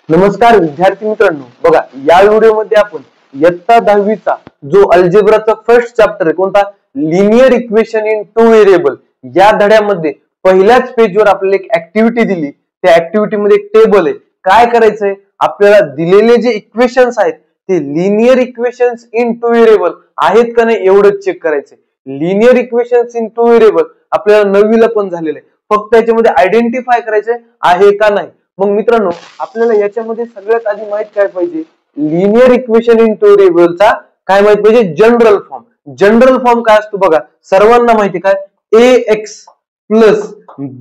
नमस्कार विद्यार्थी मित्रांनो, बघा या व्हिडिओमध्ये आपण इयत्ता 10वीचा जो अल्जेब्राचा फर्स्ट चॅप्टर आहे कोणता linear equation in two variable या धड्यामध्ये पहिल्याच पेजवर आपल्याला एक ऍक्टिव्हिटी दिली. त्या ऍक्टिव्हिटी मध्ये एक टेबल आहे. काय करायचंय, आपल्याला दिलेले जे इक्वेशन्स आहेत ते linear equations in two variable आहेत का नाही एवढंच चेक करायचंय. Linear equations in two variable आपल्याला 9वीला पण झालेलं आहे. फक्त याच्यामध्ये आयडेंटिफाय करायचंय आहे का नाही. मग मित्रांनो, आपल्याला याच्यामध्ये सगळ्यात आधी माहित काय पाहिजे, लिनियर इक्वेशन इन टू व्हेरिएबलचा काय माहित पाहिजे, जनरल फॉर्म. जनरल फॉर्म काय असतो बघा, सर्वांना माहिती काय, ax plus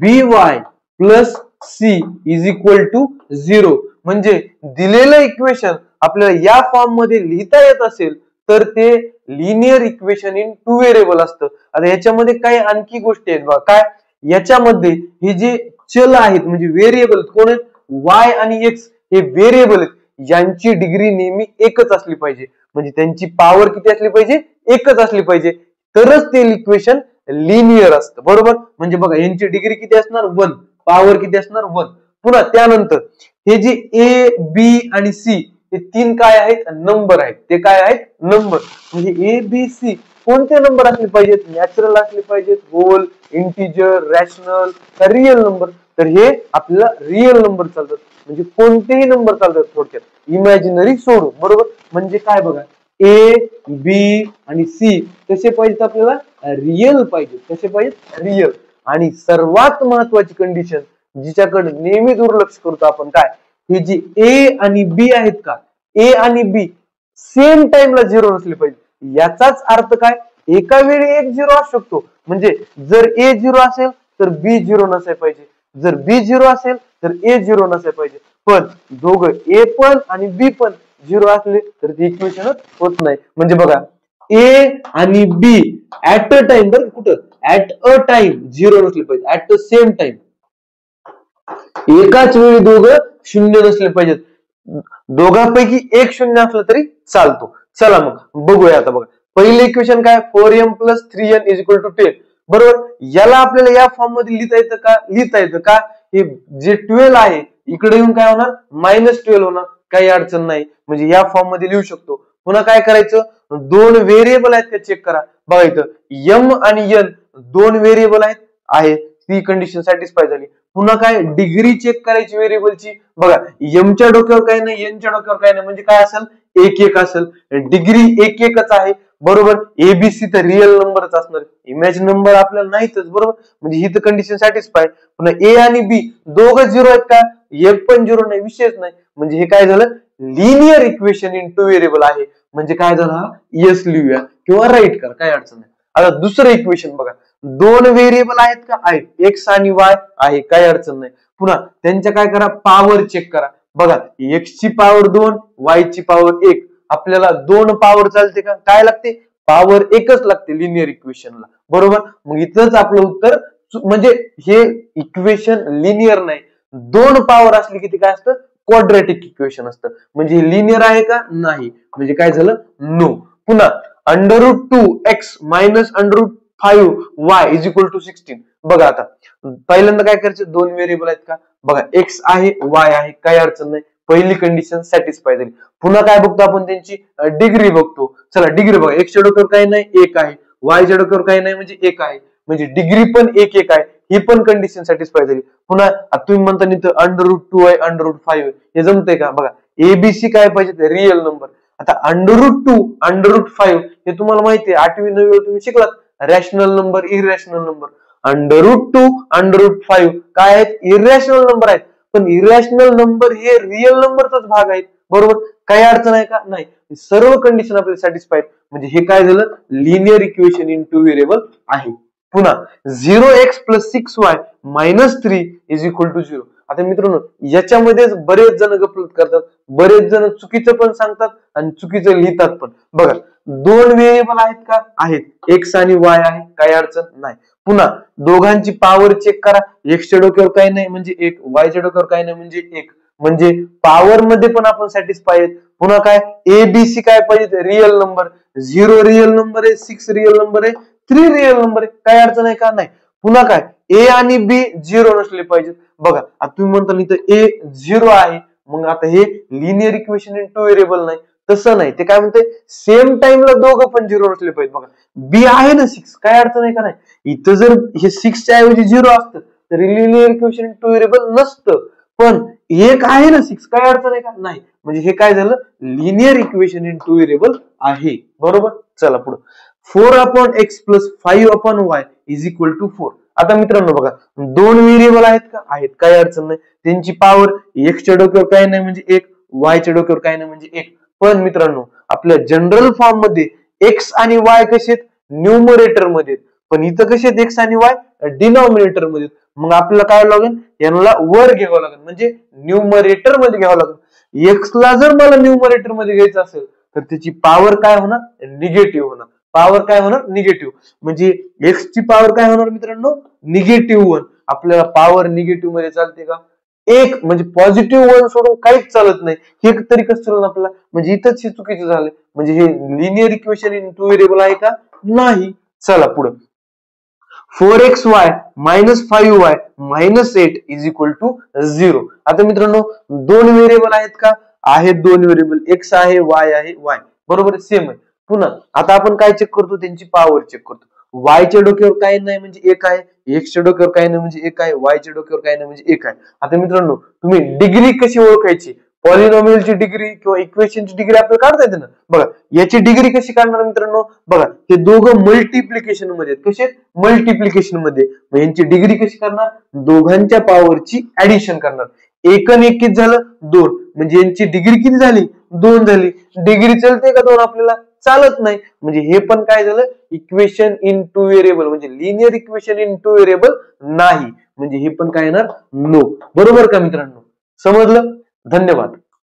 by plus c is equal to 0. म्हणजे दिलेलं इक्वेशन आपल्याला या फॉर्म मध्ये लिहिता येत असेल तर ते linear equation in two variable असतं. आता याच्यामध्ये काही आणखी गोष्टी आहेत बघा. काय, याच्यामध्ये हे जे चल आहेत म्हणजे व्हेरिएबल कोण आहेत, y आणि x हे व्हेरिएबल आहेत. यांची डिग्री नेहमी एकच असली पाहिजे. म्हणजे त्यांची पॉवर किती असली पाहिजे, एकच असली पाहिजे, तरच ते इक्वेशन लिनियर असतं. बरोबर. म्हणजे बघा यांची डिग्री किती असणार, 1, पॉवर किती असणार, 1. पुन्हा त्यानंतर हे जे a b आणि c हे तीन काय आहेत, नंबर आहेत. ते काय आहेत, नंबर. म्हणजे a b c कोणते नंबर असले पाहिजेत, नॅचरल असले पाहिजेत, whole, integer, rational, real number. तर हे आपल्याला रिअल नंबर चालतात. म्हणजे कोणतेही नंबर चालतात थोडक्यात, इमॅजिनरी सोडून. बरोबर. म्हणजे काय बघा, ए बी आणि सी कसे पाहिजेत, आपल्याला रिअल पाहिजेत. कसे पाहिजेत, रिअल. आणि सर्वात महत्वाची कंडिशन जिच्याकडे नेहमी दुर्लक्ष करतो आपण, काय, हे जे ए आणि बी आहेत का, ए आणि बी सेम टाइमला 0 नसले पाहिजे. याचाच अर्थ काय, एका वेळी एक 0 असू शकतो. म्हणजे जर ए 0 असेल तर बी 0 नसायला पाहिजे, जर बी 0 असेल तर ए 0 नसायला पाहिजे. पण दोघं ए पण आणि बी पण 0 असले तर ते इक्वेशनच होत नाही. म्हणजे बघा, ए आणि बी ऍट अ टाइम, बरं कुठं, ऍट अ टाइम 0 नसले पाहिजे. ऍट द सेम टाइम एकाच वेळी दोघं 0 नसले पाहिजेत. दोघांपैकी एक 0 असलं तरी चालतो. चला मग बघूया. आता बघा, पहिले इक्वेशन काय, 4m plus 3n is equal to 10. बरोबर. याला आपल्याला या फॉर्म मध्ये लिहिता येतं का, लिहिता येतं का, हे जे 12 आहे इकडे येऊन काय होणार, -12 होणार. काही अडचण नाही. म्हणजे या फॉर्म मध्ये लिहू शकतो. पुन्हा काय करायचं, दोन व्हेरिएबल आहेत का चेक करा. बघा इथं m आणि n दोन व्हेरिएबल आहेत, ती कंडिशन सॅटिस्फाय झाली. पुन्हा काय, डिग्री चेक करायची व्हेरिएबलची. बघा, m च्या डोक्यावर काय नाही, n च्या डोक्यावर काय नाही. म्हणजे काय असेल, 1-1 असेल. डिग्री 1-1च आहे. बरोबर. एबीसी तर रिअल नंबरच असणार, इमॅजिन नंबर आपल्याला नाहीतच. बरोबर. म्हणजे ही तर कंडिशन सॅटिस्फाय. पुन्हा ए आणि बी दोघं 0 आहेत का, एक पण 0 नाही, विशेष नाही. म्हणजे हे काय झालं, linear equation in two variable आहे. म्हणजे काय झालं, हा यस लिहूया किंवा राईट करा, काय अडचण नाही. आता दुसरं इक्वेशन बघा, दोन व्हेरिएबल आहेत का, आहेत, एक्स आणि वाय आहे, काही अडचण नाही. पुन्हा त्यांच्या काय करा, पॉवर चेक करा. बघा, एक्स ची पॉवर 2, वाय ची पॉवर 1. आपल्याला 2 पॉवर चालते का, काय लागते, पॉवर 1च लागते लिनियर इक्वेशनला. बरोबर. मग इथंच आपलं उत्तर, म्हणजे हे इक्वेशन लिनियर नाही. 2 पॉवर असली की ते काय असतं, क्वाड्रॅटिक इक्वेशन असतं. म्हणजे लिनियर आहे का, नाही. म्हणजे काय झालं, नो. पुन्हा √2x minus √5y is equal to 16. बघा, आता पहिल्यांदा काय करायचं, दोन व्हेरिएबल आहेत का, बघा x आहे, y आहे, काही अडचण नाही. पहिली कंडिशन सॅटिस्फाय झाली. पुन्हा काय बघतो आपण, त्यांची डिग्री बघतो. चला डिग्री बघा, x च्या डोक्यावर काही नाही, 1 आहे, y च्या डोक्यावर काही नाही म्हणजे 1 आहे. म्हणजे डिग्री पण 1-1 आहे. ही पण कंडिशन सॅटिस्फाय झाली. पुन्हा तुम्ही म्हणता √2 आहे, √5 हे जमतंय का, बघा एबीसी काय पाहिजे, रिअल नंबर. आता √2 √5 हे तुम्हाला माहिती आहे, 8वी 9वी तुम्ही शिकलात, रॅशनल नंबर, इरॅशनल नंबर. √2 √5 काय आहेत, इरॅशनल नंबर आहेत. पण इरॅशनल नंबर हे रिअल नंबरचाच भाग आहेत. बरोबर. काही अडचण आहे का, नाही. सर्व कंडिशन आपल्याला सॅटिस्फाईड. म्हणजे हे काय झालं, linear equation in two variable आहे. पुन्हा 0x plus 6y minus 3 is equal to 0. आता मित्रांनो, याच्यामध्येच बरेच जण गफलत करतात, बरेच जण चुकीचं पण सांगतात आणि चुकीचं लिहितात पण. बघा, दोन व्हेरिएबल आहेत का, आहेत, एक्स आणि वाय आहे, काही अडचण नाही. पुन्हा दोघांची पॉवर चेक करा, एक्स च्या डोक्यावर काही नाही म्हणजे 1, वाय च्या डोक्यावर काही नाही म्हणजे 1. म्हणजे पॉवर मध्ये पण आपण सॅटिस्फाय आहेत. पुन्हा काय, एबीसी काय पाहिजे, रिअल नंबर. 0 रिअल नंबर आहे, 6 रिअल नंबर आहे, 3 रिअल नंबर आहे, काही अडचण आहे का, नाही. पुन्हा काय, ए आणि बी 0 नसले पाहिजेत. बघा, आता तुम्ही म्हणता इथं ए 0 आहे, मग आता हे linear equation in two variable नाही, तसं नाही. ते काय म्हणते, सेम टाइमला दोघं पण 0 असले पाहिजे. बघा बी आहे ना 6, काय अडचण आहे का नाही. इथं जर हे 6 च्या ऐवजी 0 असतं तर linear equation in two variable नसतं. पण एक आहे ना 6, काय अडचण आहे का नाही. म्हणजे हे काय झालं, linear equation in two variable आहे. बरोबर. चला पुढे, 4/x + 5/y = 4. आता मित्रांनो बघा, दोन व्हेरिएबल आहेत का, आहेत, काही अडचण नाही. त्यांची पॉवर x च्या डोक्यावर काही नाही म्हणजे 1, y च्या डोक्यावर काही नाही म्हणजे 1. पण मित्रांनो आपल्या जनरल फॉर्म मध्ये x आणि y कसे आहेत, न्यूमरेटर मध्ये, पण इथं कसे आहेत x आणि y डिनॉमिनेटर मध्ये. मग आपल्याला काय लागेल, यांना वर घ्यावं लागेल, म्हणजे न्यूमरेटर मध्ये घ्यावं लागेल. x ला जर मला न्यूमरेटर मध्ये घ्यायचं असेल तर त्याची पॉवर काय होणार, निगेटिव्ह होणार. पॉवर काय होणार, निगेटिव्ह. म्हणजे x ची पॉवर काय होणार मित्रांनो, -1. आपल्याला पॉवर निगेटिव्ह मध्ये चालते का, एक म्हणजे पॉझिटिव्ह 1 सोडून काहीच चालत नाही. हे तरी कसं चाललं आपल्याला, म्हणजे इथंच हे चुकीचं झालं. म्हणजे हे linear equation in two variable आहे का, नाही. चला पुढे, 4xy - 5y - 8 = 0. आता मित्रांनो दोन व्हेरिएबल आहेत का, आहेत दोन व्हेरिएबल, x आहे, y आहे, y बरोबर सेम आहे. पुन्हा आता आपण काय चेक करतो, त्यांची पॉवर चेक करतो. y च्या डोक्यावर काही नाही म्हणजे 1 आहे, x च्या डोक्यावर काही नाही म्हणजे 1 आहे, y च्या डोक्यावर काही नाही म्हणजे 1 आहे. आता मित्रांनो तुम्ही डिग्री कशी ओळखायची, पॉलिनॉमियलची डिग्री किंवा इक्वेशनची डिग्री आपल्याला काढता येते ना. बघा याची डिग्री कशी काढणार मित्रांनो, बघा हे दोघं मल्टिप्लिकेशन मध्ये आहेत. कसे, मल्टिप्लिकेशन मध्ये. मग यांची डिग्री कशी करणार, दोघांच्या पॉवरची ऍडिशन करणार. 1 आणि 1 किती झालं, 2. म्हणजे यांची डिग्री किती झाली, 2 झाली. डिग्री चलते का 2, आपल्याला चालत नाही. म्हणजे हे पण काय झालं, इक्वेशन इन टू व्हेरिएबल, म्हणजे linear equation in two variable नाही. म्हणजे हे पण काय येणार, नो. बरोबर का मित्रांनो, समजलं. धन्यवाद.